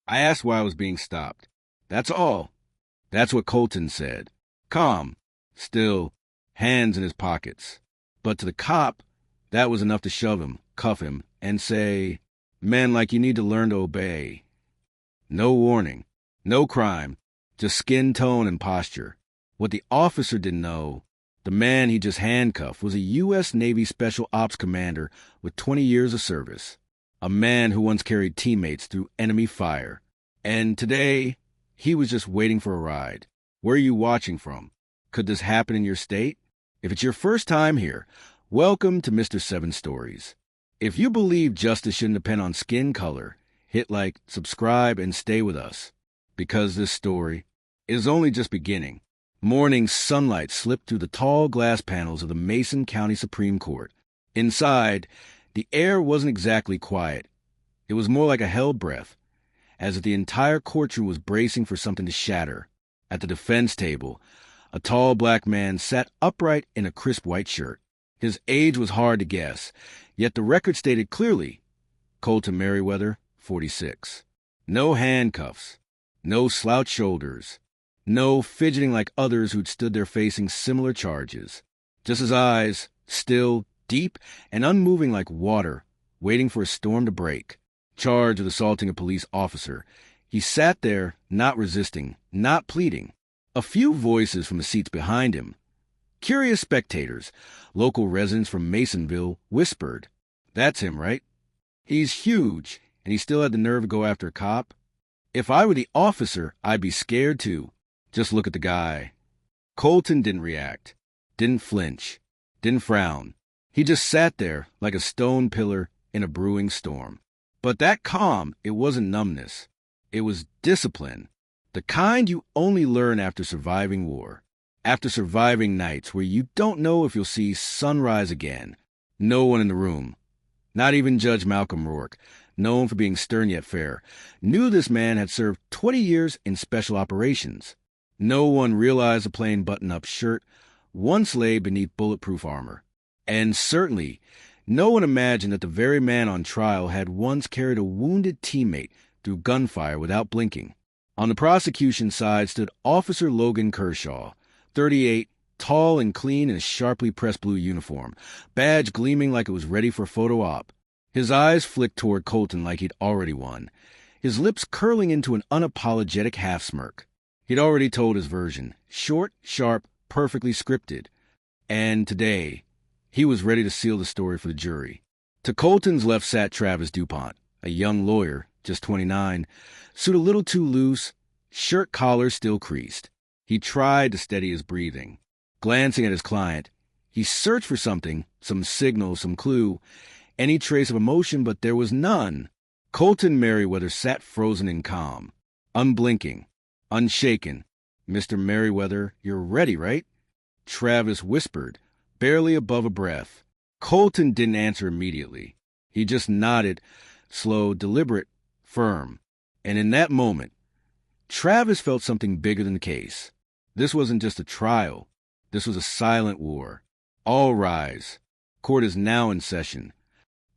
I asked why I was being stopped. That's all. That's what Colton said. Calm. Still, hands in his pockets. But to the cop, that was enough to shove him, cuff him, and say, "Man, like you need to learn to obey." No warning. No crime. Just skin tone and posture. What the officer didn't know, the man he just handcuffed was a U.S. Navy Special Ops commander with 20 years of service. A man who once carried teammates through enemy fire. And today, he was just waiting for a ride. Where are you watching from? Could this happen in your state? If it's your first time here, welcome to Mr. Seven Stories. If you believe justice shouldn't depend on skin color, hit like, subscribe, and stay with us. Because this story is only just beginning. Morning sunlight slipped through the tall glass panels of the Mason County Supreme Court. Inside, the air wasn't exactly quiet. It was more like a hell breath, as if the entire courtroom was bracing for something to shatter. At the defense table, a tall black man sat upright in a crisp white shirt. His age was hard to guess, yet the record stated clearly, Colton Merriweather, 46. No handcuffs, no slouched shoulders, no fidgeting like others who'd stood there facing similar charges. Just his eyes, still, deep, and unmoving like water, waiting for a storm to break. Charged with assaulting a police officer, he sat there, not resisting, not pleading. A few voices from the seats behind him, curious spectators, local residents from Masonville, whispered, "That's him, right? He's huge, and he still had the nerve to go after a cop. If I were the officer, I'd be scared too. Just look at the guy." Colton didn't react, didn't flinch, didn't frown. He just sat there like a stone pillar in a brewing storm. But that calm, it wasn't numbness. It was discipline. The kind you only learn after surviving war. After surviving nights where you don't know if you'll see sunrise again. No one in the room, not even Judge Malcolm Rourke, known for being stern yet fair, knew this man had served 20 years in special operations. No one realized a plain button-up shirt once lay beneath bulletproof armor. And certainly, no one imagined that the very man on trial had once carried a wounded teammate through gunfire without blinking. On the prosecution side stood Officer Logan Kershaw, 38, tall and clean in a sharply pressed blue uniform, badge gleaming like it was ready for a photo op. His eyes flicked toward Colton like he'd already won, his lips curling into an unapologetic half-smirk. He'd already told his version, short, sharp, perfectly scripted. And today, he was ready to seal the story for the jury. To Colton's left sat Travis DuPont, a young lawyer, just 29, suit a little too loose, shirt collar still creased. He tried to steady his breathing. Glancing at his client, he searched for something, some signal, some clue, any trace of emotion, but there was none. Colton Merriweather sat frozen in calm, unblinking, unshaken. "Mr. Merriweather, you're ready, right?" Travis whispered, barely above a breath. Colton didn't answer immediately. He just nodded, slow, deliberate, firm. And in that moment, Travis felt something bigger than the case. This wasn't just a trial. This was a silent war. All rise. Court is now in session.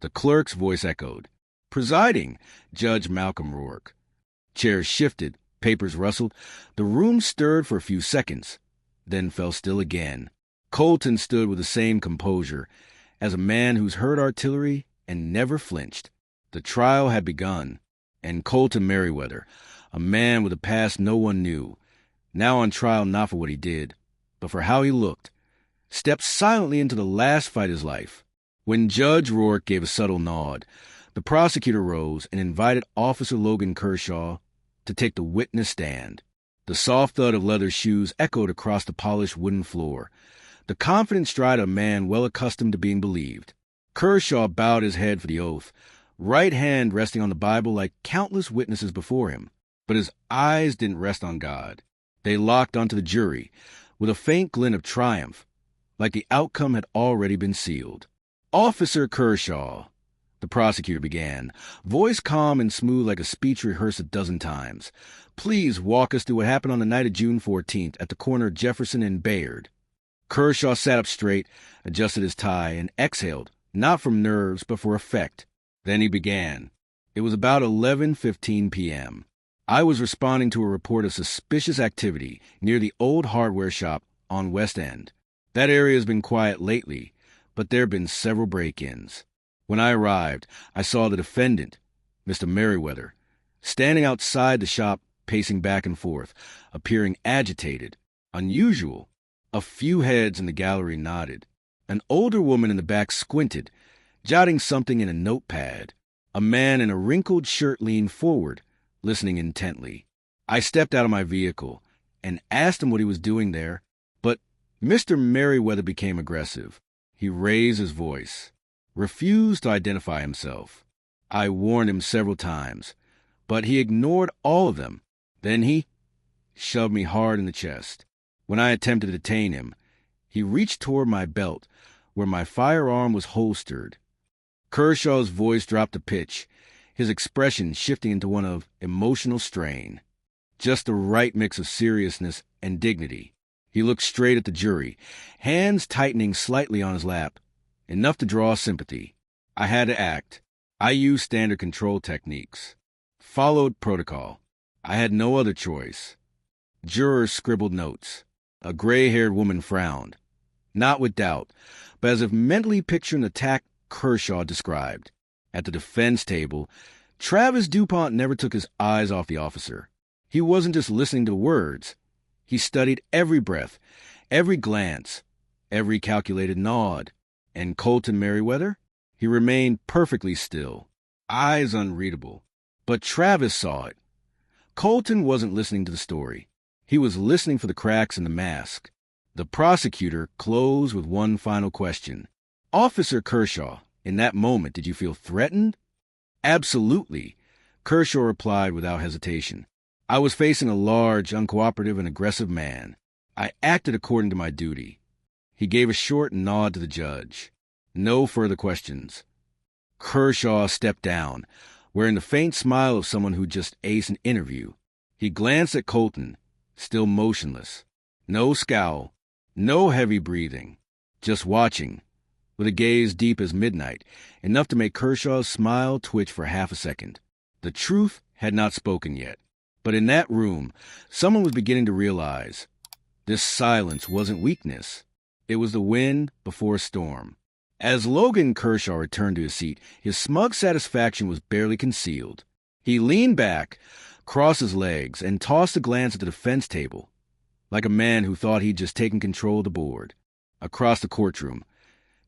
The clerk's voice echoed. Presiding, Judge Malcolm Rourke. Chairs shifted, papers rustled. The room stirred for a few seconds, then fell still again. Colton stood with the same composure as a man who's heard artillery and never flinched. The trial had begun, and Colton Merriweather, a man with a past no one knew, now on trial not for what he did, but for how he looked, stepped silently into the last fight of his life. When Judge Rourke gave a subtle nod, the prosecutor rose and invited Officer Logan Kershaw to take the witness stand. The soft thud of leather shoes echoed across the polished wooden floor, the confident stride of a man well accustomed to being believed. Kershaw bowed his head for the oath, right hand resting on the Bible like countless witnesses before him. But his eyes didn't rest on God. They locked onto the jury, with a faint glint of triumph, like the outcome had already been sealed. "Officer Kershaw," the prosecutor began, voice calm and smooth like a speech rehearsed a dozen times, "please walk us through what happened on the night of June 14th at the corner of Jefferson and Bayard." Kershaw sat up straight, adjusted his tie, and exhaled, not from nerves but for effect. Then he began. It was about 11:15 p.m. I was responding to a report of suspicious activity near the old hardware shop on West End. That area has been quiet lately, but there have been several break-ins. When I arrived, I saw the defendant, Mr. Merriweather, standing outside the shop, pacing back and forth, appearing agitated, unusual. A few heads in the gallery nodded. An older woman in the back squinted, jotting something in a notepad. A man in a wrinkled shirt leaned forward, listening intently. I stepped out of my vehicle and asked him what he was doing there, but Mr. Merriweather became aggressive. He raised his voice, refused to identify himself. I warned him several times, but he ignored all of them. Then he shoved me hard in the chest. When I attempted to detain him, he reached toward my belt, where my firearm was holstered. Kershaw's voice dropped a pitch, his expression shifting into one of emotional strain. Just the right mix of seriousness and dignity. He looked straight at the jury, hands tightening slightly on his lap, enough to draw sympathy. I had to act. I used standard control techniques. Followed protocol. I had no other choice. Jurors scribbled notes. A gray-haired woman frowned. Not with doubt, but as if mentally picturing the attack Kershaw described. At the defense table, Travis DuPont never took his eyes off the officer. He wasn't just listening to words. He studied every breath, every glance, every calculated nod. And Colton Merriweather? He remained perfectly still, eyes unreadable. But Travis saw it. Colton wasn't listening to the story. He was listening for the cracks in the mask. The prosecutor closed with one final question. Officer Kershaw, in that moment, did you feel threatened? Absolutely, Kershaw replied without hesitation. I was facing a large, uncooperative, and aggressive man. I acted according to my duty. He gave a short nod to the judge. No further questions. Kershaw stepped down, wearing the faint smile of someone who just aced an interview. He glanced at Colton, still motionless. No scowl, no heavy breathing, just watching, with a gaze deep as midnight, enough to make Kershaw's smile twitch for half a second. The truth had not spoken yet, but in that room, someone was beginning to realize this silence wasn't weakness. It was the wind before a storm. As Logan Kershaw returned to his seat, his smug satisfaction was barely concealed. He leaned back, crossed his legs, and tossed a glance at the defense table, like a man who thought he'd just taken control of the board. Across the courtroom,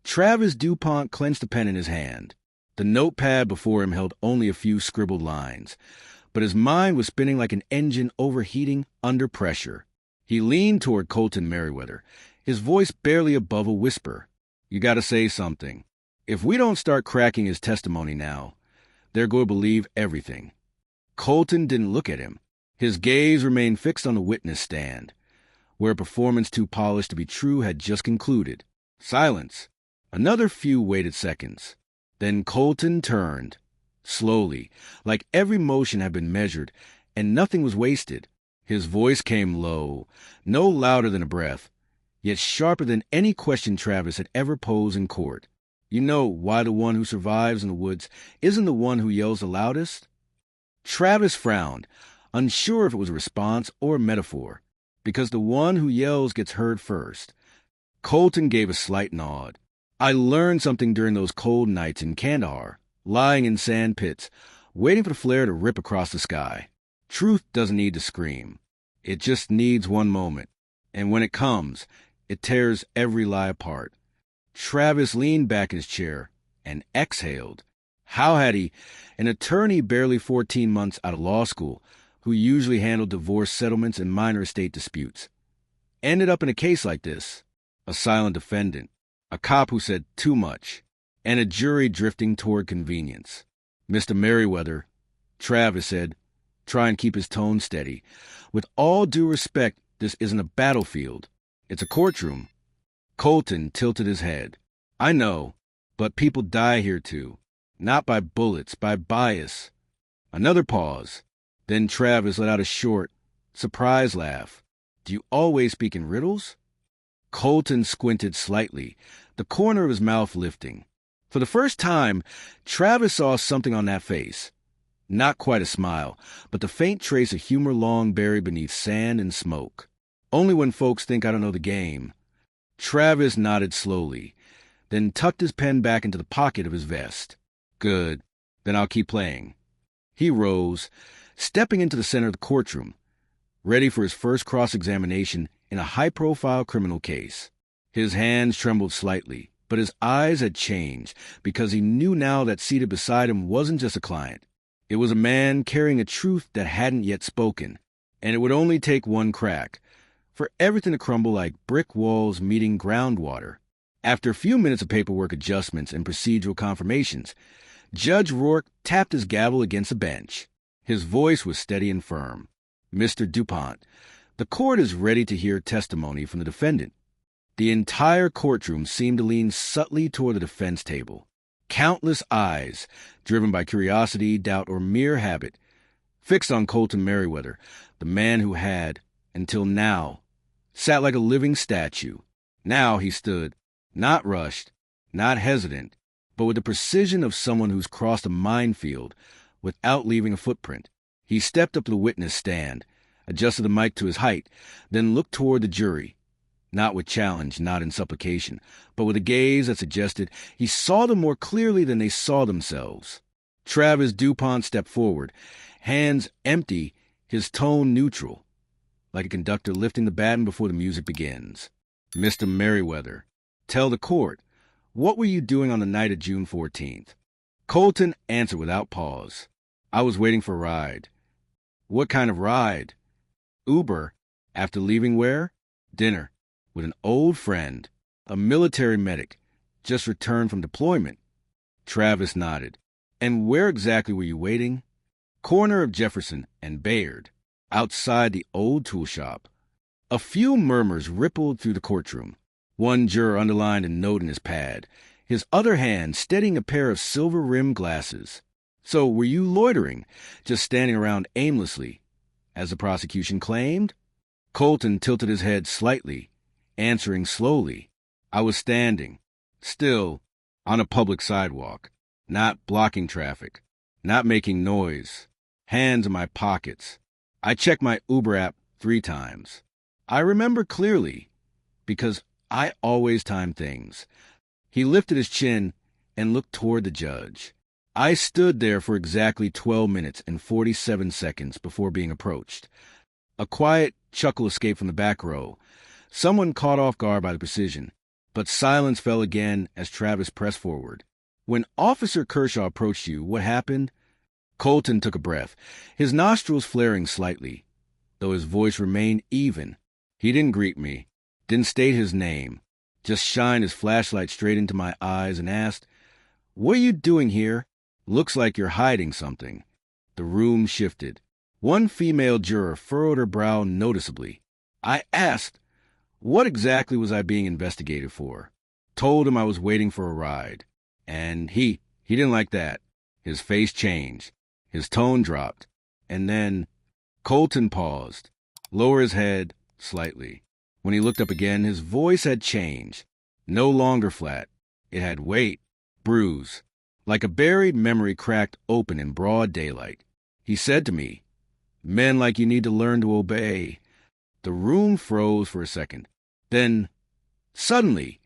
Travis DuPont clenched a pen in his hand. The notepad before him held only a few scribbled lines, but his mind was spinning like an engine overheating under pressure. He leaned toward Colton Merriweather, his voice barely above a whisper. You gotta say something. If we don't start cracking his testimony now, they're going to believe everything. Colton didn't look at him. His gaze remained fixed on the witness stand, where a performance too polished to be true had just concluded. Silence. Another few weighted seconds. Then Colton turned, slowly, like every motion had been measured, and nothing was wasted. His voice came low, no louder than a breath, yet sharper than any question Travis had ever posed in court. You know why the one who survives in the woods isn't the one who yells the loudest? Travis frowned, unsure if it was a response or a metaphor, because the one who yells gets heard first. Colton gave a slight nod. I learned something during those cold nights in Kandahar, lying in sand pits, waiting for the flare to rip across the sky. Truth doesn't need to scream. It just needs one moment. And when it comes, it tears every lie apart. Travis leaned back in his chair and exhaled. How had he, an attorney barely 14 months out of law school, who usually handled divorce settlements and minor estate disputes, ended up in a case like this? A silent defendant, a cop who said too much, and a jury drifting toward convenience. Mr. Merriweather, Travis said, try and keep his tone steady. With all due respect, this isn't a battlefield. It's a courtroom. Colton tilted his head. I know, but people die here too. Not by bullets, by bias. Another pause. Then Travis let out a short, surprised laugh. Do you always speak in riddles? Colton squinted slightly, the corner of his mouth lifting. For the first time, Travis saw something on that face. Not quite a smile, but the faint trace of humor long buried beneath sand and smoke. Only when folks think I don't know the game. Travis nodded slowly, then tucked his pen back into the pocket of his vest. Good. Then I'll keep playing. He rose, stepping into the center of the courtroom, ready for his first cross-examination in a high-profile criminal case. His hands trembled slightly, but his eyes had changed because he knew now that seated beside him wasn't just a client. It was a man carrying a truth that hadn't yet spoken, and it would only take one crack for everything to crumble like brick walls meeting groundwater. After a few minutes of paperwork adjustments and procedural confirmations, Judge Rourke tapped his gavel against the bench. His voice was steady and firm. Mr. DuPont, the court is ready to hear testimony from the defendant. The entire courtroom seemed to lean subtly toward the defense table. Countless eyes, driven by curiosity, doubt, or mere habit, fixed on Colton Merriweather, the man who had, until now, sat like a living statue. Now he stood, not rushed, not hesitant, but with the precision of someone who's crossed a minefield without leaving a footprint. He stepped up to the witness stand, adjusted the mic to his height, then looked toward the jury, not with challenge, not in supplication, but with a gaze that suggested he saw them more clearly than they saw themselves. Travis DuPont stepped forward, hands empty, his tone neutral, like a conductor lifting the baton before the music begins. Mr. Merriweather, tell the court, what were you doing on the night of June 14th? Colton answered without pause. I was waiting for a ride. What kind of ride? Uber. After leaving where? Dinner. With an old friend, a military medic, just returned from deployment. Travis nodded. And where exactly were you waiting? Corner of Jefferson and Bayard, outside the old tool shop. A few murmurs rippled through the courtroom. One juror underlined a note in his pad, his other hand steadying a pair of silver-rimmed glasses. So were you loitering, just standing around aimlessly, as the prosecution claimed? Colton tilted his head slightly, answering slowly. I was standing, still, on a public sidewalk, not blocking traffic, not making noise, hands in my pockets. I checked my Uber app 3 times. I remember clearly, because I always time things. He lifted his chin and looked toward the judge. I stood there for exactly 12 minutes and 47 seconds before being approached. A quiet chuckle escaped from the back row, someone caught off guard by the precision, but silence fell again as Travis pressed forward. When Officer Kershaw approached you, what happened? Colton took a breath, his nostrils flaring slightly, though his voice remained even. He didn't greet me, didn't state his name, just shined his flashlight straight into my eyes and asked, What are you doing here? Looks like you're hiding something. The room shifted. One female juror furrowed her brow noticeably. I asked, what exactly was I being investigated for? Told him I was waiting for a ride. And he didn't like that. His face changed. His tone dropped. And then Colton paused, lowered his head slightly. When he looked up again, his voice had changed. No longer flat. It had weight, bruise, like a buried memory cracked open in broad daylight. He said to me, Men like you need to learn to obey. The room froze for a second. Then, suddenly,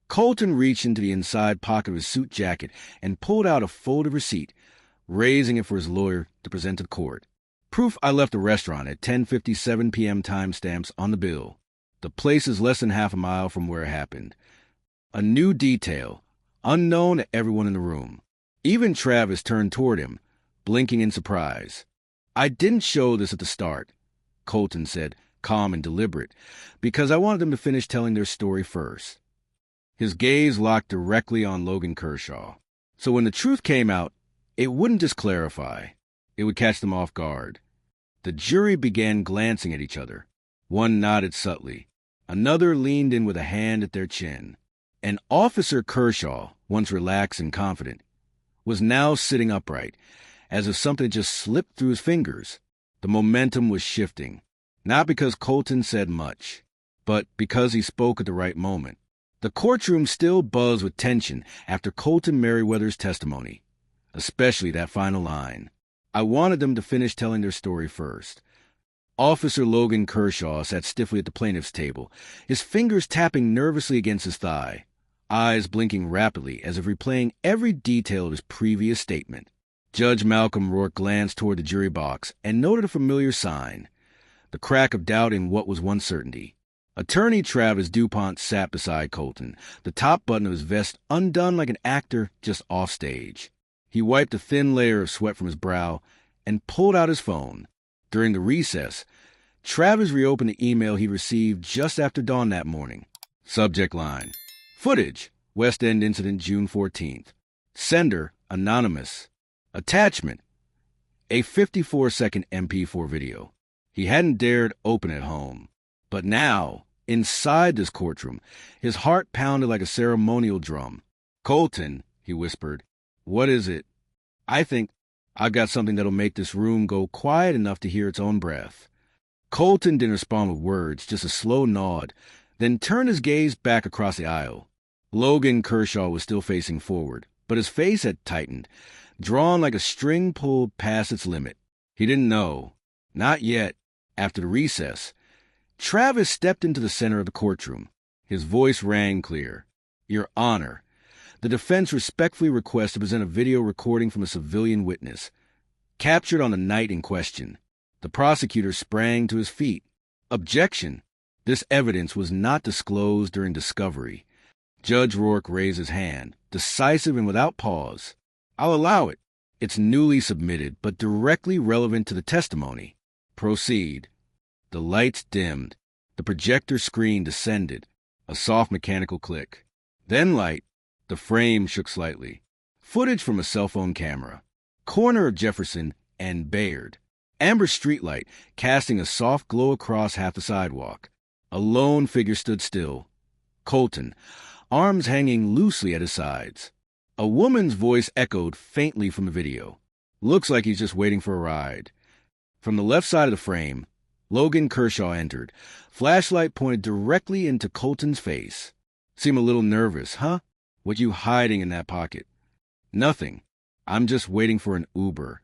Colton reached into the inside pocket of his suit jacket and pulled out a folded receipt, raising it for his lawyer to present to the court. Proof I left the restaurant at 10:57 p.m. timestamps on the bill. The place is less than half a mile from where it happened. A new detail, unknown to everyone in the room. Even Travis turned toward him, blinking in surprise. I didn't show this at the start, Colton said, calm and deliberate, because I wanted them to finish telling their story first. His gaze locked directly on Logan Kershaw. So when the truth came out, it wouldn't just clarify. It would catch them off guard. The jury began glancing at each other. One nodded subtly. Another leaned in with a hand at their chin. And Officer Kershaw, once relaxed and confident, was now sitting upright, as if something just slipped through his fingers. The momentum was shifting, not because Colton said much, but because he spoke at the right moment. The courtroom still buzzed with tension after Colton Merriweather's testimony, especially that final line. I wanted them to finish telling their story first. Officer Logan Kershaw sat stiffly at the plaintiff's table, his fingers tapping nervously against his thigh, eyes blinking rapidly as if replaying every detail of his previous statement. Judge Malcolm Rourke glanced toward the jury box and noted a familiar sign, the crack of doubt in what was once certainty. Attorney Travis DuPont sat beside Colton, the top button of his vest undone like an actor just off stage. He wiped a thin layer of sweat from his brow and pulled out his phone. During the recess, Travis reopened the email he received just after dawn that morning. Subject line: Footage, West End incident, June 14th. Sender, anonymous. Attachment, a 54-second MP4 video. He hadn't dared open it home. But now, inside this courtroom, his heart pounded like a ceremonial drum. "Colton," he whispered, "what is it?" "I think I've got something that'll make this room go quiet enough to hear its own breath." Colton didn't respond with words, just a slow nod, then turned his gaze back across the aisle. Logan Kershaw was still facing forward, but his face had tightened, drawn like a string pulled past its limit. He didn't know. Not yet. After the recess, Travis stepped into the center of the courtroom. His voice rang clear. "Your Honor, the defense respectfully requests to present a video recording from a civilian witness, captured on the night in question." The prosecutor sprang to his feet. "Objection! This evidence was not disclosed during discovery." Judge Rourke raised his hand, decisive and without pause. "I'll allow it. It's newly submitted, but directly relevant to the testimony. Proceed." The lights dimmed. The projector screen descended. A soft mechanical click. Then light. The frame shook slightly. Footage from a cell phone camera. Corner of Jefferson and Bayard. Amber streetlight casting a soft glow across half the sidewalk. A lone figure stood still. Colton, arms hanging loosely at his sides. A woman's voice echoed faintly from the video. "Looks like he's just waiting for a ride." From the left side of the frame, Logan Kershaw entered, flashlight pointed directly into Colton's face. "Seem a little nervous, huh? What you hiding in that pocket?" "Nothing. I'm just waiting for an Uber."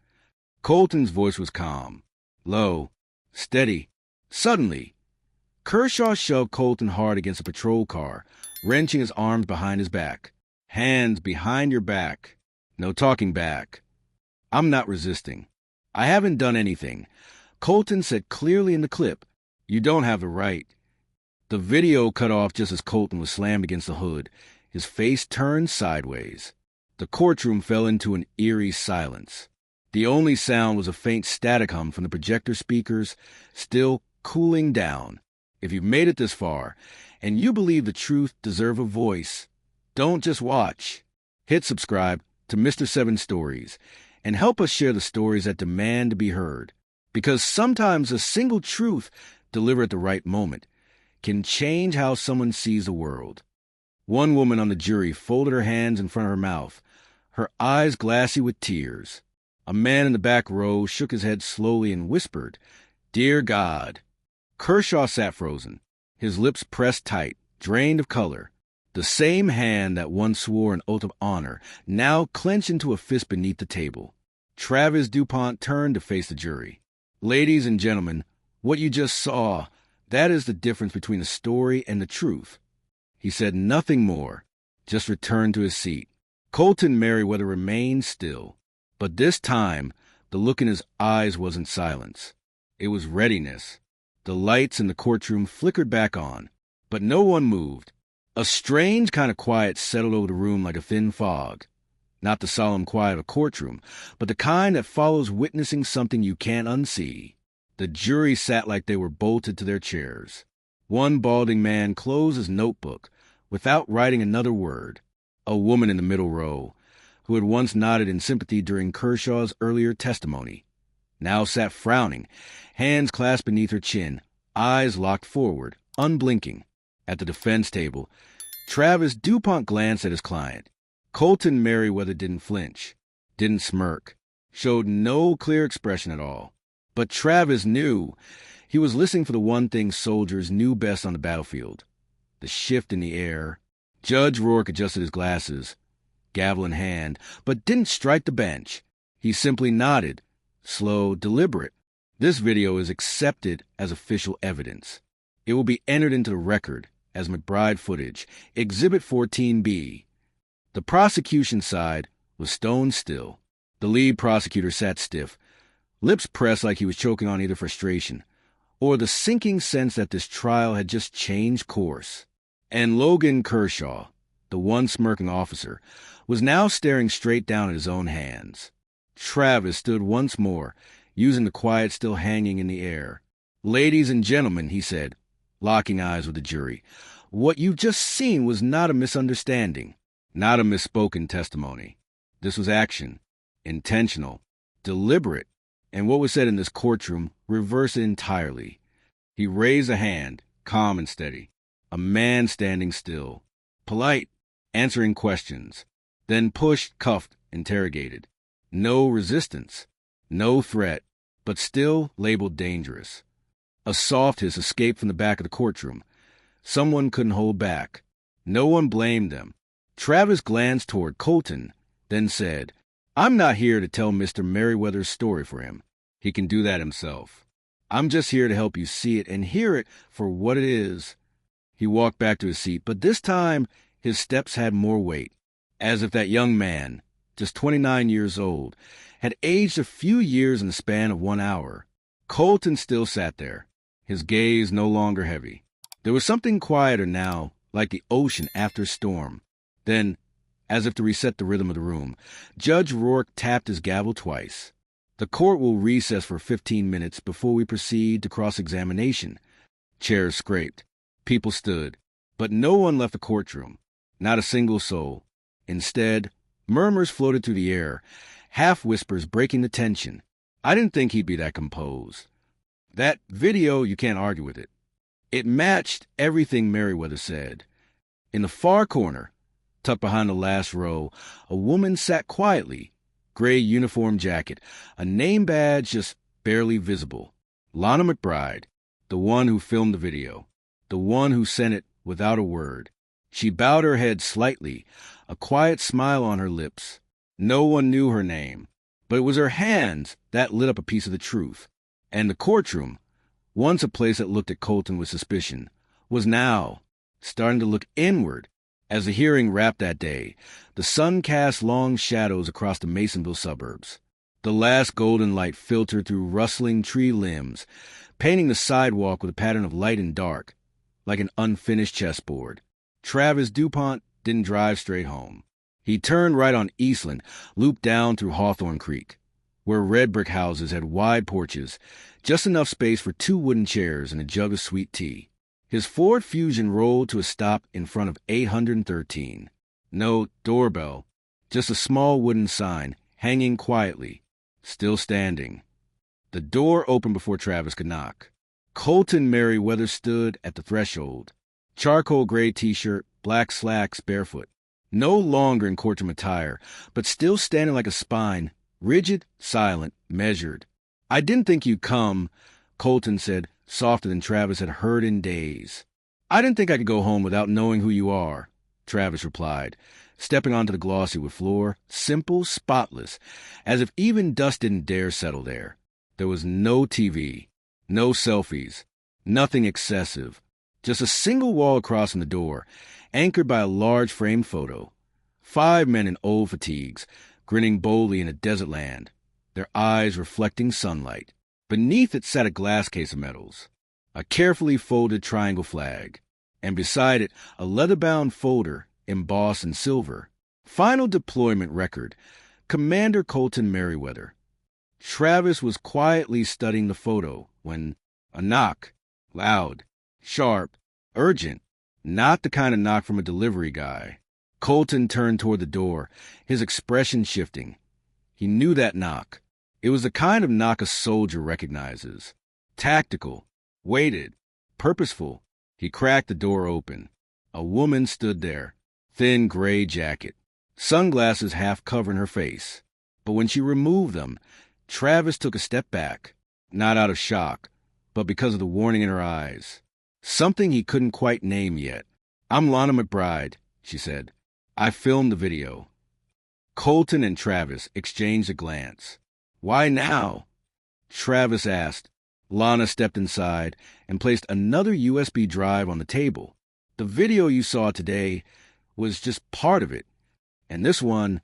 Colton's voice was calm, low, steady. Suddenly, Kershaw shoved Colton hard against a patrol car, wrenching his arms behind his back. "Hands behind your back. No talking back." "I'm not resisting. I haven't done anything." Colton said clearly in the clip, "You don't have the right." The video cut off just as Colton was slammed against the hood, his face turned sideways. The courtroom fell into an eerie silence. The only sound was a faint static hum from the projector speakers, still cooling down. If you've made it this far, and you believe the truth deserves a voice, don't just watch. Hit subscribe to Mr. 7 Stories, and help us share the stories that demand to be heard. Because sometimes a single truth, delivered at the right moment, can change how someone sees the world. One woman on the jury folded her hands in front of her mouth, her eyes glassy with tears. A man in the back row shook his head slowly and whispered, "Dear God." Kershaw sat frozen, his lips pressed tight, drained of color. The same hand that once swore an oath of honor now clenched into a fist beneath the table. Travis DuPont turned to face the jury. "Ladies and gentlemen, what you just saw, that is the difference between the story and the truth." He said nothing more, just returned to his seat. Colton Merriweather remained still. But this time, the look in his eyes wasn't silence. It was readiness. The lights in the courtroom flickered back on, but no one moved. A strange kind of quiet settled over the room like a thin fog. Not the solemn quiet of a courtroom, but the kind that follows witnessing something you can't unsee. The jury sat like they were bolted to their chairs. One balding man closed his notebook without writing another word. A woman in the middle row, who had once nodded in sympathy during Kershaw's earlier testimony, now sat frowning, hands clasped beneath her chin, eyes locked forward, unblinking. At the defense table, Travis DuPont glanced at his client. Colton Merriweather didn't flinch, didn't smirk, showed no clear expression at all. But Travis knew he was listening for the one thing soldiers knew best on the battlefield: the shift in the air. Judge Rourke adjusted his glasses, gavel in hand, but didn't strike the bench. He simply nodded, slow, deliberate. This video is accepted as official evidence. It will be entered into the record as McBride footage, Exhibit 14B. The prosecution side was stone still. The lead prosecutor sat stiff, lips pressed like he was choking on either frustration or the sinking sense that this trial had just changed course. And Logan Kershaw, the one smirking officer, was now staring straight down at his own hands. Travis stood once more, using the quiet still hanging in the air. "Ladies and gentlemen," he said, locking eyes with the jury, "what you've just seen was not a misunderstanding, not a misspoken testimony. This was action, intentional, deliberate, and what was said in this courtroom reversed it entirely." He raised a hand, calm and steady, a man standing still, polite, answering questions, then pushed, cuffed, interrogated. No resistance, no threat, but still labeled dangerous. A soft hiss escaped from the back of the courtroom. Someone couldn't hold back. No one blamed them. Travis glanced toward Colton, then said, "I'm not here to tell Mr. Merriweather's story for him. He can do that himself. I'm just here to help you see it and hear it for what it is." He walked back to his seat, but this time his steps had more weight, as if that young man, just 29 years old, had aged a few years in the span of 1 hour. Colton still sat there, his gaze no longer heavy. There was something quieter now, like the ocean after a storm. Then, as if to reset the rhythm of the room, Judge Rourke tapped his gavel twice. "The court will recess for 15 minutes before we proceed to cross-examination." Chairs scraped. People stood. But no one left the courtroom. Not a single soul. Instead, murmurs floated through the air, half-whispers breaking the tension. "I didn't think he'd be that composed. That video, you can't argue with it." It matched everything Merriweather said. In the far corner, tucked behind the last row, a woman sat quietly, gray uniform jacket, a name badge just barely visible. Lana McBride, the one who filmed the video, the one who sent it without a word. She bowed her head slightly, a quiet smile on her lips. No one knew her name, but it was her hands that lit up a piece of the truth. And the courtroom, once a place that looked at Colton with suspicion, was now starting to look inward. As the hearing wrapped that day, the sun cast long shadows across the Masonville suburbs. The last golden light filtered through rustling tree limbs, painting the sidewalk with a pattern of light and dark, like an unfinished chessboard. Travis DuPont didn't drive straight home. He turned right on Eastland, looped down through Hawthorne Creek, where red brick houses had wide porches, just enough space for 2 wooden chairs and a jug of sweet tea. His Ford Fusion rolled to a stop in front of 813. No doorbell, just a small wooden sign hanging quietly, still standing. The door opened before Travis could knock. Colton Merriweather stood at the threshold, charcoal gray t-shirt, black slacks, barefoot. No longer in courtroom attire, but still standing like a spine, rigid, silent, measured. "I didn't think you'd come," Colton said, softer than Travis had heard in days. "I didn't think I could go home without knowing who you are," Travis replied, stepping onto the glossy wood floor, simple, spotless, as if even dust didn't dare settle there. There was no TV, no selfies, nothing excessive, just a single wall across from the door, anchored by a large framed photo. 5 men in old fatigues, grinning boldly in a desert land, their eyes reflecting sunlight. Beneath it sat a glass case of medals, a carefully folded triangle flag, and beside it a leather-bound folder embossed in silver. "Final deployment record, Commander Colton Merriweather." Travis was quietly studying the photo when a knock, loud, sharp, urgent, not the kind of knock from a delivery guy. Colton turned toward the door, his expression shifting. He knew that knock. It was the kind of knock a soldier recognizes. Tactical, weighted, purposeful. He cracked the door open. A woman stood there, thin gray jacket, sunglasses half covering her face. But when she removed them, Travis took a step back, not out of shock, but because of the warning in her eyes. Something he couldn't quite name yet. "I'm Lana McBride," she said. "I filmed the video." Colton and Travis exchanged a glance. "Why now?" Travis asked. Lana stepped inside and placed another USB drive on the table. The video you saw today was just part of it. And this one,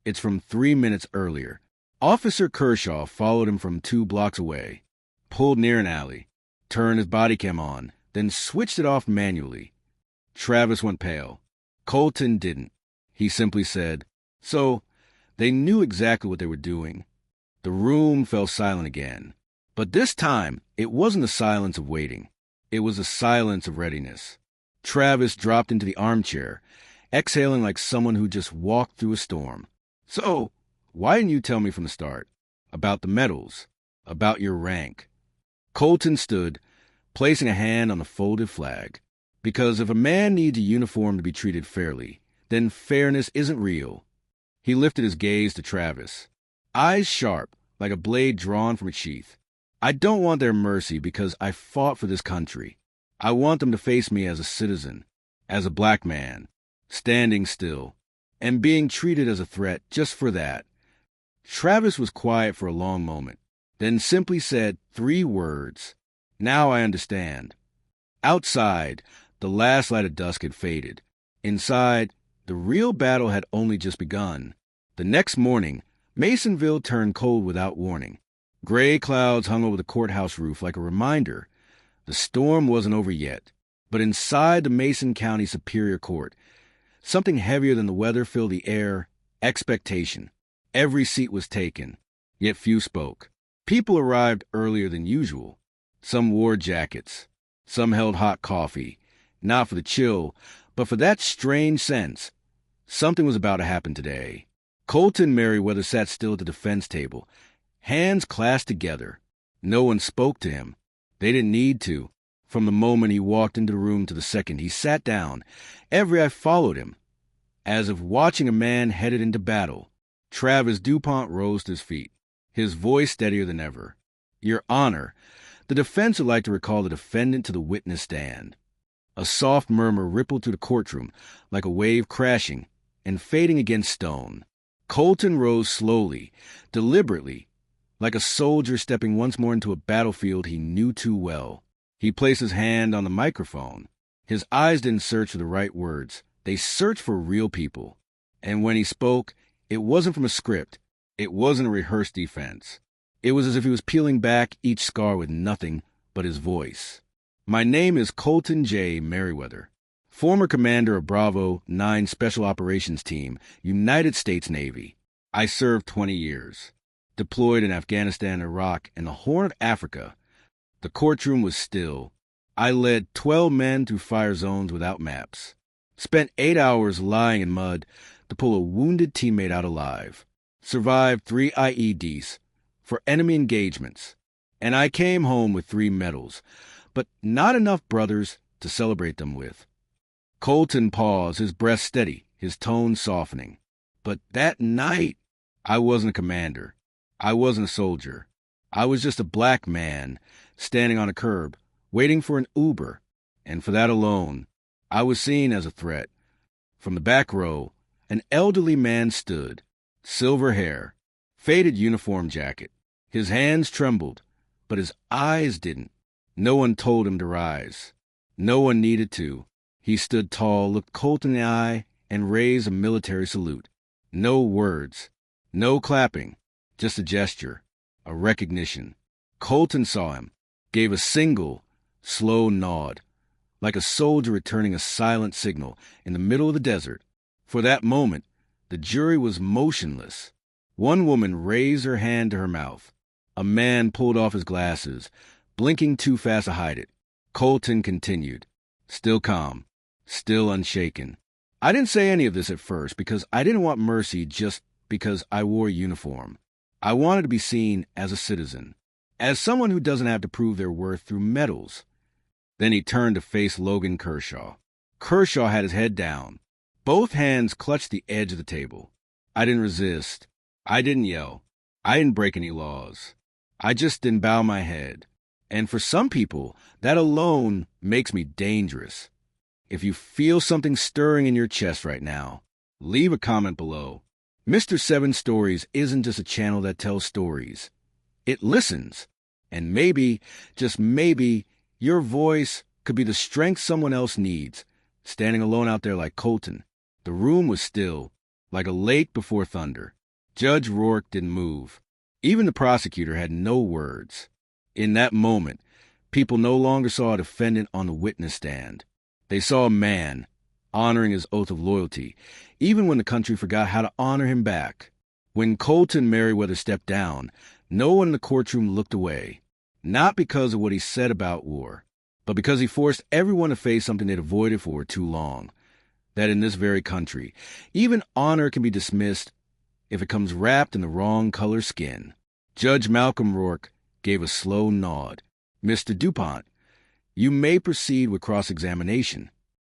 it's from 3 minutes earlier. Officer Kershaw followed him from 2 blocks away, pulled near an alley, turned his body cam on, then switched it off manually. Travis went pale. Colton didn't. He simply said, "So, they knew exactly what they were doing." The room fell silent again. But this time, it wasn't a silence of waiting. It was a silence of readiness. Travis dropped into the armchair, exhaling like someone who just walked through a storm. "So, why didn't you tell me from the start? About the medals? About your rank?" Colton stood, placing a hand on the folded flag. Because if a man needs a uniform to be treated fairly, then fairness isn't real. He lifted his gaze to Travis, eyes sharp, like a blade drawn from its sheath. "I don't want their mercy because I fought for this country. I want them to face me as a citizen, as a black man, standing still, and being treated as a threat just for that." Travis was quiet for a long moment, then simply said 3 words. "Now I understand." Outside, the last light of dusk had faded. Inside, the real battle had only just begun. The next morning, Masonville turned cold without warning. Gray clouds hung over the courthouse roof like a reminder. The storm wasn't over yet, but inside the Mason County Superior Court, something heavier than the weather filled the air: expectation. Every seat was taken, yet few spoke. People arrived earlier than usual. Some wore jackets. Some held hot coffee, not for the chill, but for that strange sense. Something was about to happen today. Colton Merriweather sat still at the defense table, hands clasped together. No one spoke to him. They didn't need to. From the moment he walked into the room to the second he sat down, every eye followed him, as if watching a man headed into battle. Travis DuPont rose to his feet, his voice steadier than ever. "Your Honor, the defense would like to recall the defendant to the witness stand." A soft murmur rippled through the courtroom, like a wave crashing and fading against stone. Colton rose slowly, deliberately, like a soldier stepping once more into a battlefield he knew too well. He placed his hand on the microphone. His eyes didn't search for the right words. They searched for real people. And when he spoke, it wasn't from a script. It wasn't a rehearsed defense. It was as if he was peeling back each scar with nothing but his voice. "My name is Colton J. Merriweather, former commander of Bravo 9 Special Operations Team, United States Navy. I served 20 years. Deployed in Afghanistan, Iraq, and the Horn of Africa." The courtroom was still. "I led 12 men through fire zones without maps. Spent 8 hours lying in mud to pull a wounded teammate out alive. Survived 3 IEDs for enemy engagements. And I came home with 3 medals, but not enough brothers to celebrate them with." Colton paused, his breath steady, his tone softening. "But that night, I wasn't a commander. I wasn't a soldier. I was just a black man standing on a curb, waiting for an Uber. And for that alone, I was seen as a threat. From the back row, an elderly man stood, silver hair, faded uniform jacket. His hands trembled, but his eyes didn't. No one told him to rise. No one needed to. He stood tall, looked Colton in the eye, and raised a military salute. No words, no clapping, just a gesture, a recognition. Colton saw him, gave a single, slow nod, like a soldier returning a silent signal in the middle of the desert. For that moment, the jury was motionless. One woman raised her hand to her mouth. A man pulled off his glasses, blinking too fast to hide it. Colton continued, still calm, still unshaken. "I didn't say any of this at first because I didn't want mercy just because I wore a uniform. I wanted to be seen as a citizen, as someone who doesn't have to prove their worth through medals." Then he turned to face Logan Kershaw. Kershaw had his head down. Both hands clutched the edge of the table. "I didn't resist. I didn't yell. I didn't break any laws. I just didn't bow my head. And for some people, that alone makes me dangerous. If you feel something stirring in your chest right now, leave a comment below. Mr. Seven Stories isn't just a channel that tells stories. It listens. And maybe, just maybe, your voice could be the strength someone else needs, standing alone out there like Colton. The room was still, like a lake before thunder. Judge Rourke didn't move. Even the prosecutor had no words. In that moment, people no longer saw a defendant on the witness stand. They saw a man honoring his oath of loyalty, even when the country forgot how to honor him back. When Colton Merriweather stepped down, no one in the courtroom looked away, not because of what he said about war, but because he forced everyone to face something they'd avoided for too long. That in this very country, even honor can be dismissed if it comes wrapped in the wrong color skin. Judge Malcolm Rourke gave a slow nod. Mr. DuPont, you may proceed with cross-examination.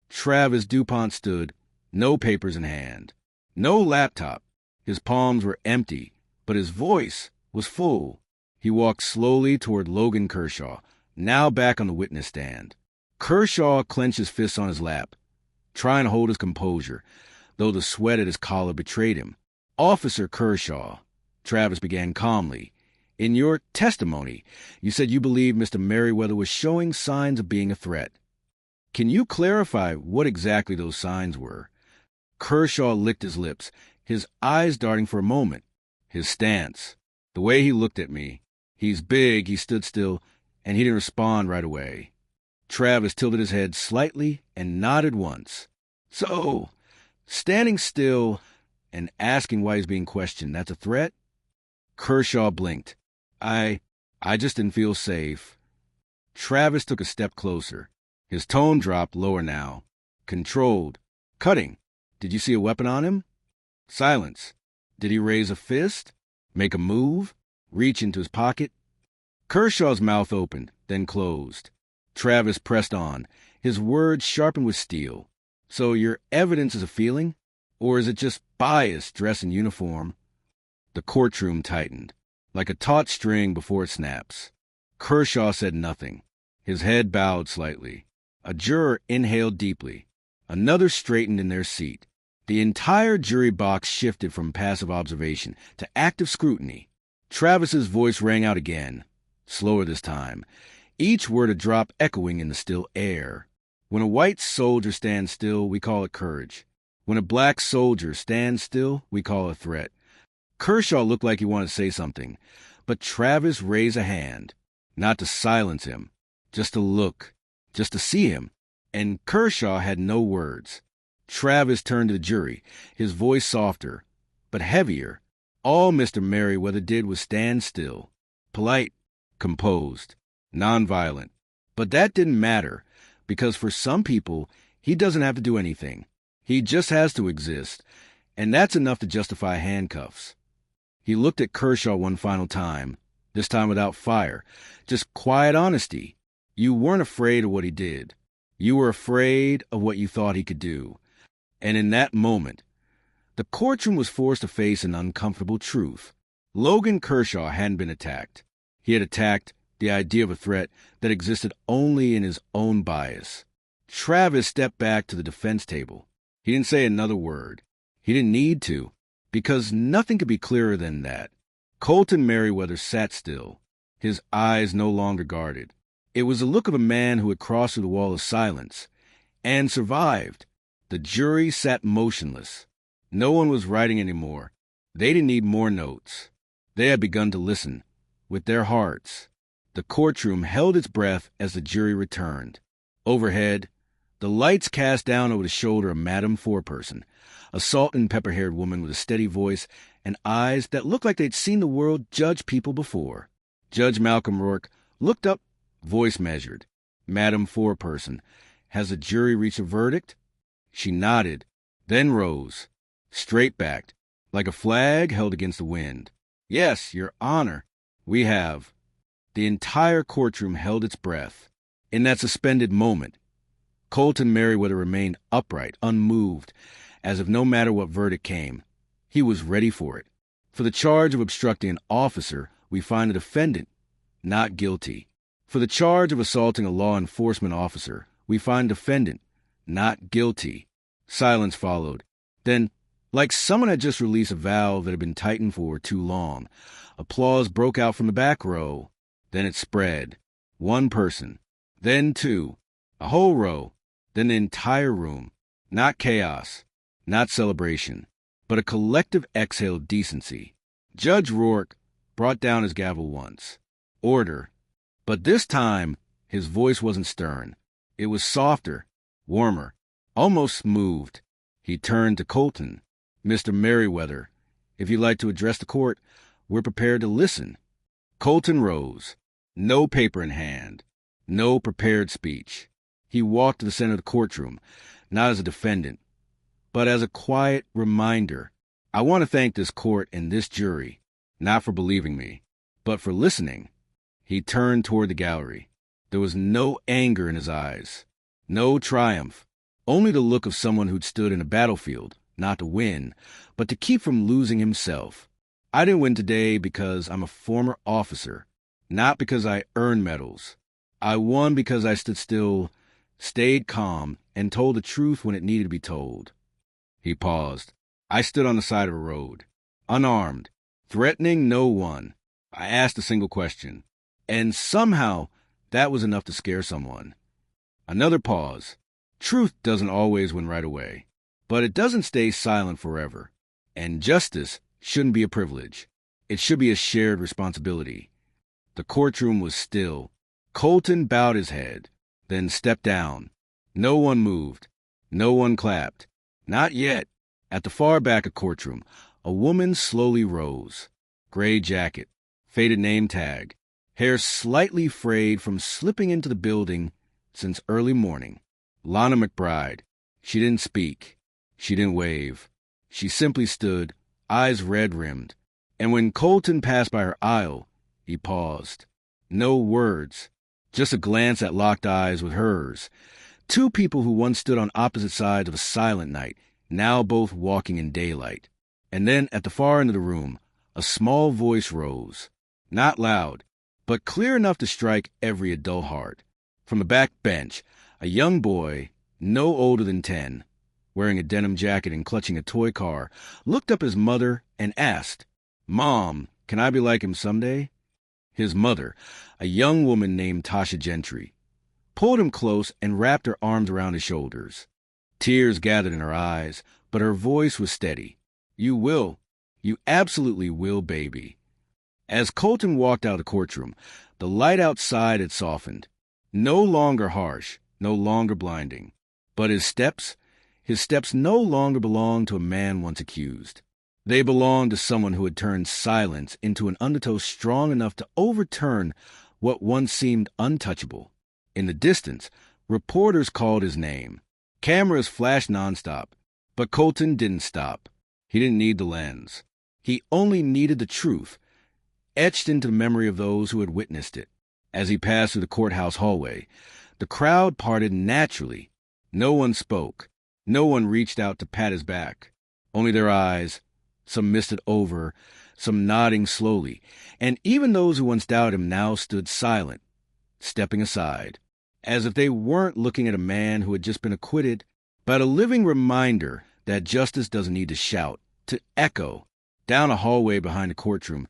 Travis DuPont stood, no papers in hand, no laptop. His palms were empty, but his voice was full. He walked slowly toward Logan Kershaw, now back on the witness stand. Kershaw clenched his fists on his lap, trying to hold his composure, though the sweat at his collar betrayed him. Officer Kershaw, Travis began calmly, in your testimony, you said you believed Mr. Merriweather was showing signs of being a threat. Can you clarify what exactly those signs were? Kershaw licked his lips, his eyes darting for a moment. His stance, the way he looked at me. He's big, he stood still, and he didn't respond right away. Travis tilted his head slightly and nodded once. So, standing still and asking why he's being questioned, that's a threat? Kershaw blinked. I just didn't feel safe. Travis took a step closer. His tone dropped lower now. Controlled. Cutting. Did you see a weapon on him? Silence. Did he raise a fist? Make a move? Reach into his pocket? Kershaw's mouth opened, then closed. Travis pressed on, his words sharpened with steel. So your evidence is a feeling? Or is it just bias dressed in uniform? The courtroom tightened, like a taut string before it snaps. Kershaw said nothing. His head bowed slightly. A juror inhaled deeply. Another straightened in their seat. The entire jury box shifted from passive observation to active scrutiny. Travis's voice rang out again, slower this time, each word a drop echoing in the still air. When a white soldier stands still, we call it courage. When a black soldier stands still, we call it a threat. Kershaw looked like he wanted to say something, but Travis raised a hand, not to silence him, just to look, just to see him, and Kershaw had no words. Travis turned to the jury, his voice softer, but heavier. All Mr. Merriweather did was stand still, polite, composed, nonviolent. But that didn't matter, because for some people, he doesn't have to do anything. He just has to exist, and that's enough to justify handcuffs. He looked at Kershaw one final time, this time without fire, just quiet honesty. You weren't afraid of what he did. You were afraid of what you thought he could do. And in that moment, the courtroom was forced to face an uncomfortable truth. Logan Kershaw hadn't been attacked. He had attacked the idea of a threat that existed only in his own bias. Travis stepped back to the defense table. He didn't say another word. He didn't need to, because nothing could be clearer than that. Colton Merriweather sat still, his eyes no longer guarded. It was the look of a man who had crossed through the wall of silence and survived. The jury sat motionless. No one was writing anymore. They didn't need more notes. They had begun to listen, with their hearts. The courtroom held its breath as the jury returned. Overhead, the lights cast down over the shoulder of Madame Foreperson, a salt-and-pepper-haired woman with a steady voice and eyes that looked like they'd seen the world judge people before. Judge Malcolm Rourke looked up, voice measured. Madame Foreperson, has the jury reached a verdict? She nodded, then rose, straight-backed, like a flag held against the wind. Yes, Your Honor, we have. The entire courtroom held its breath. In that suspended moment, Colton Merriweather remained upright, unmoved, as if no matter what verdict came, he was ready for it. For the charge of obstructing an officer, we find the defendant not guilty. For the charge of assaulting a law enforcement officer, we find defendant not guilty. Silence followed. Then Like someone had just released a valve that had been tightened for too long. Applause broke out from the back row. Then it spread. One person. Then two. A whole row. Then the entire room. Not chaos. Not celebration. But a collective exhale of decency. Judge Rourke brought down his gavel once. Order. But this time, his voice wasn't stern. It was softer, warmer, almost smoothed. He turned to Colton. Mr. Merriweather, if you'd like to address the court, we're prepared to listen. Colton rose. No paper in hand. No prepared speech. He walked to the center of the courtroom, not as a defendant, but as a quiet reminder. I want to thank this court and this jury, not for believing me, but for listening. He turned toward the gallery. There was no anger in his eyes, no triumph, only the look of someone who'd stood in a battlefield, not to win, but to keep from losing himself. I didn't win today because I'm a former officer, not because I earned medals. I won because I stood still, stayed calm, and told the truth when it needed to be told. He paused. I stood on the side of a road, unarmed, threatening no one. I asked a single question, and somehow that was enough to scare someone. Another pause. Truth doesn't always win right away, but it doesn't stay silent forever. And justice shouldn't be a privilege. It should be a shared responsibility. The courtroom was still. Colton bowed his head, then stepped down. No one moved. No one clapped. Not yet. At the far back of the courtroom, a woman slowly rose. Gray jacket, faded name tag, hair slightly frayed from slipping into the building since early morning. Lana McBride. She didn't speak. She didn't wave. She simply stood, eyes red-rimmed. And when Colton passed by her aisle, he paused. No words, just a glance at locked eyes with hers. Two people who once stood on opposite sides of a silent night, now both walking in daylight. And then at the far end of the room, a small voice rose. Not loud, but clear enough to strike every adult heart. From the back bench, a young boy, no older than 10, wearing a denim jacket and clutching a toy car, looked up at his mother and asked, "Mom, can I be like him someday?" His mother, a young woman named Tasha Gentry, pulled him close and wrapped her arms around his shoulders. Tears gathered in her eyes, but her voice was steady. "You will. You absolutely will, baby." As Colton walked out of the courtroom, the light outside had softened. No longer harsh, no longer blinding. But his steps no longer belonged to a man once accused. They belonged to someone who had turned silence into an undertow strong enough to overturn what once seemed untouchable. In the distance, reporters called his name. Cameras flashed nonstop, but Colton didn't stop. He didn't need the lens. He only needed the truth, etched into the memory of those who had witnessed it. As he passed through the courthouse hallway, the crowd parted naturally. No one spoke. No one reached out to pat his back. Only their eyes, some misted over, some nodding slowly, and even those who once doubted him now stood silent, stepping aside, as if they weren't looking at a man who had just been acquitted, but a living reminder that justice doesn't need to shout, to echo. Down a hallway behind the courtroom,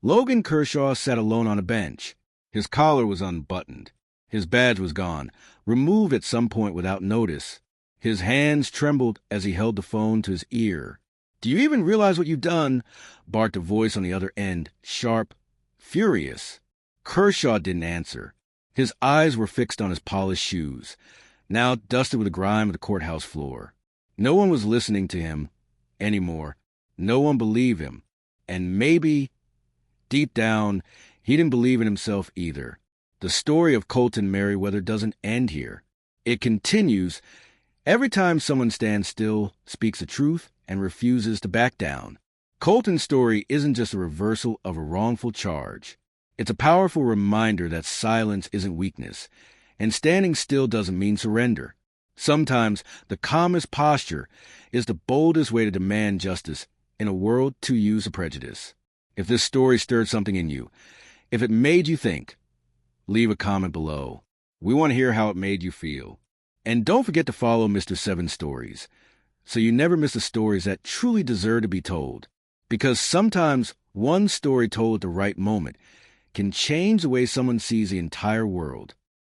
Logan Kershaw sat alone on a bench. His collar was unbuttoned. His badge was gone, removed at some point without notice. His hands trembled as he held the phone to his ear. "Do you even realize what you've done?" barked a voice on the other end, sharp, furious. Kershaw didn't answer. His eyes were fixed on his polished shoes, now dusted with the grime of the courthouse floor. No one was listening to him anymore. No one believed him. And maybe, deep down, he didn't believe in himself either. The story of Colton Merriweather doesn't end here. It continues every time someone stands still, speaks the truth, and refuses to back down. Colton's story isn't just a reversal of a wrongful charge. It's a powerful reminder that silence isn't weakness, and standing still doesn't mean surrender. Sometimes the calmest posture is the boldest way to demand justice in a world too used to prejudice. If this story stirred something in you, if it made you think, leave a comment below. We want to hear how it made you feel. And don't forget to follow Mr. Seven Stories. so you never miss the stories that truly deserve to be told. Because sometimes one story told at the right moment can change the way someone sees the entire world.